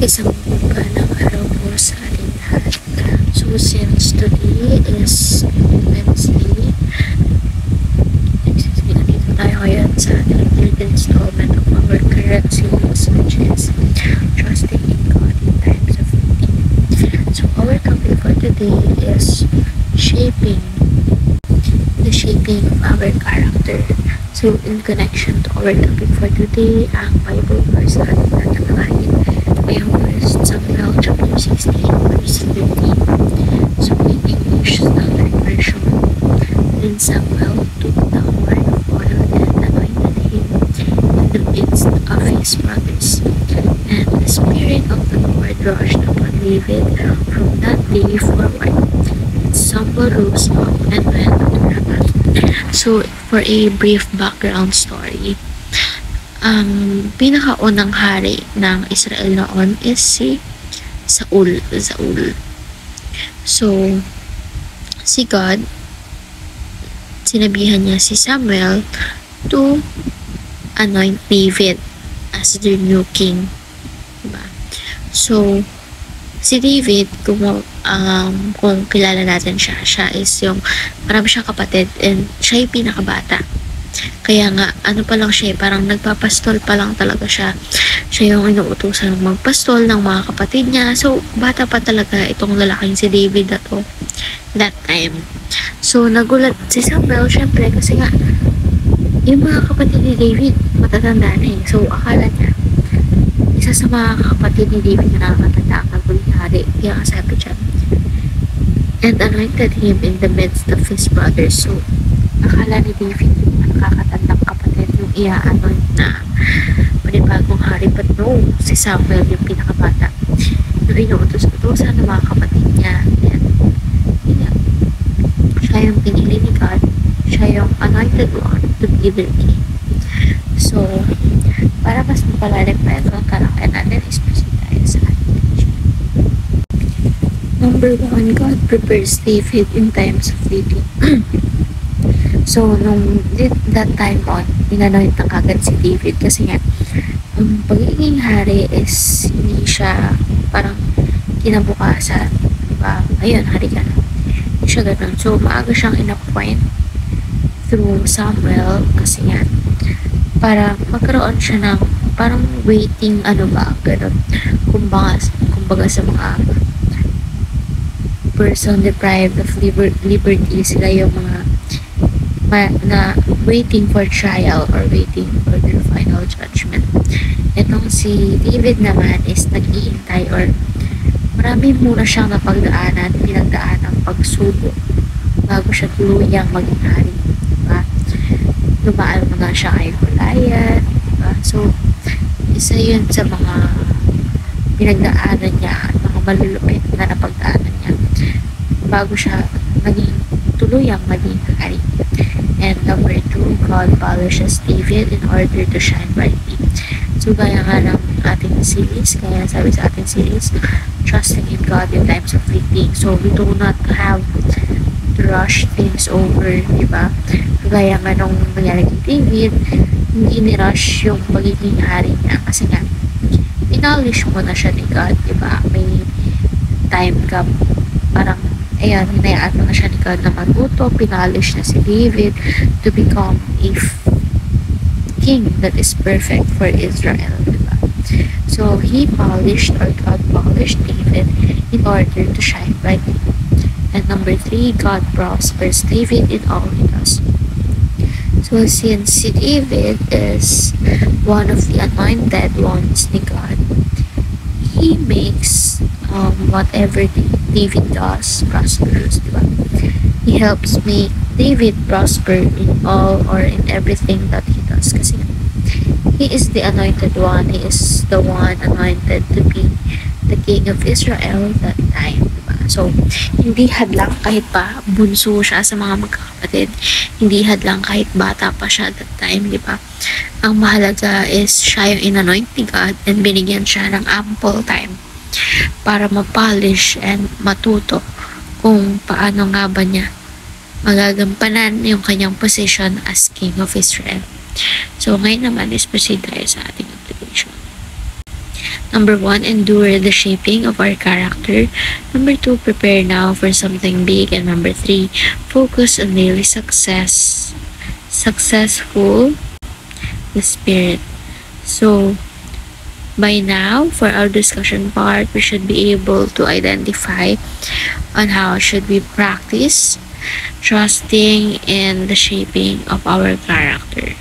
Isang mapagpalang araw po sa ating lahat. So since today is Wednesday, nandito tayo ngayon sa ating third installment of our current series, which is Trusting in God in Times of Need. So our topic for today is the shaping of our character. So in connection to our topic for today, ang Bible verse na ating tatalakayin ay ang 1 Samuel chapter 16 verse 13. So in English Standard Version, then Samuel took the horn of oil and anointed him in the midst of his brothers. And the Spirit of the Lord rushed upon David from that day forward. And Samuel rose up and went to Ramah. So for a brief background story, ang pinakaunang hari ng Israel noon is si Saul. So, si God, sinabihan niya si Samuel to anoint David as the new king. Diba? So, si David, kung kilala natin siya is yung marami siyang kapatid and siya yung pinakabata. Kaya nga, pa lang siya, parang nagpapastol pa lang talaga siya. Siya yung inuutusan ng magpastol ng mga kapatid niya. So, bata pa talaga itong lalaking si David na to that time. So, nagulat si Samuel, syempre, kasi nga, yung mga kapatid ni David, matatanda na eh. So, akala niya, isa sa mga kapatid ni David na nakakatanda ang nagulong hari. Kaya kasabi siya, and anointed him in the midst of his brothers. So, akala ni David yung nakakatandang kapatid yung i-anoint na panibagong hari, but no, si Samuel yung pinakabata yung inuutos-utosan ng mga kapatid niya. And yun, siya yung pinili ni God, siya yung anointed one to be the king. So para mas mapalalim pa ito ang karakter natin, especially tayo sa ating teaching. Number 1, God prepares David in times of needing. So, nung that time on, inanoint ng kagad si David kasi nga, ang pagiging hari is hindi siya parang kinabukasan, diba? Ayun, hari ka na. Hindi siya ganun. So, maaga siyang in-appoint through Samuel kasi nga, para magkaroon siya ng parang waiting, ganun. Kumbaga sa mga person deprived of liberty, sila yung mga na waiting for trial or waiting for their final judgment. Itong si David naman is nag-iintay or marami muna siyang pinagdaan ng pagsubok bago siya tuluyang maging hari. Diba? Dumaan muna siya kay Goliath. Diba? So, isa yun sa mga pinagdaanan niya at mga malulupit na napagdaanan niya bago siya tuluyang maging hari. And number 2, God polishes David in order to shine brightly. So, gaya nga ng ating series, kaya sabi sa ating series, trusting in God in times of waiting. So, we do not have to rush things over, diba? Gaya nga nung nangyari kay David, hindi ni-rush yung pagiging hari niya kasi nga, pinalish mo na siya ni God, diba? May time gap, parang ayan, hinayaan mo na siya ni God na matuto, pinalish na si David to become a king that is perfect for Israel, diba? So, God polished David in order to shine brightly. And number 3, God prospers David in all he does. So, since si David is one of the anointed ones ni God, he makes whatever David does prosperous, diba? He helps make David prosper in all or in everything that he does kasi he is the anointed one. He is the one anointed to be the king of Israel that time, diba? So, hindi hadlang kahit pa bunso siya sa mga magkakapatid, hindi hadlang kahit bata pa siya that time, diba? Ang mahalaga is siya yung inanoint ni God and binigyan siya ng ample time para ma-polish and matuto kung paano nga ba niya magagampanan yung kanyang position as King of Israel. So, ngayon naman is proceed tayo sa ating application. Number one, endure the shaping of our character. Number two, prepare now for something big. And number three, focus on daily success. Successful the spirit. So, by now, for our discussion part, we should be able to identify on how should we practice trusting in the shaping of our character.